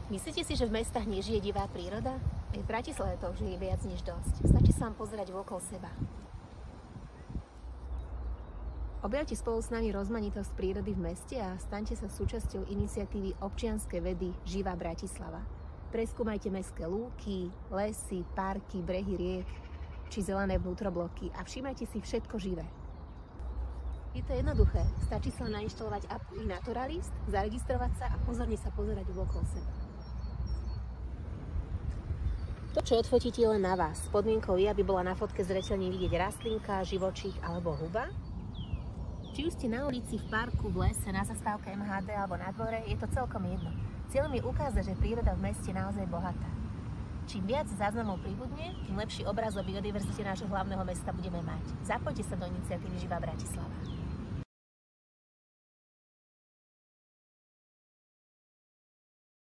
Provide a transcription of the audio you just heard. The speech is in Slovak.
Myslíte si, že v mestách nežije divá príroda? Aj v Bratislave to už je viac než dosť. Stačí sa vám pozerať okolo seba. Objavte spolu s nami rozmanitosť prírody v meste a staňte sa súčasťou iniciatívy občianskej vedy Živá Bratislava. Preskúmajte mestské lúky, lesy, parky, brehy riek či zelené vnútrobloky a všímajte si všetko živé. Je to jednoduché, stačí sa nainštalovať apku iNaturalist, zaregistrovať sa a pozorne sa pozerať okolo seba. To, čo odfotíte, je len na vás. Podmienkou je, aby bola na fotke zreteľne vidieť rastlinka, živočích alebo huba. Či už ste na ulici, v parku, v lese, na zastávke MHD alebo na dvore, je to celkom jedno. Cieľom je ukázať, že príroda v meste je naozaj bohatá. Čím viac záznamov pribudne, tým lepší obraz o biodiverzite nášho hlavného mesta budeme mať. Zapojte sa do iniciatívy Živá Bratislava.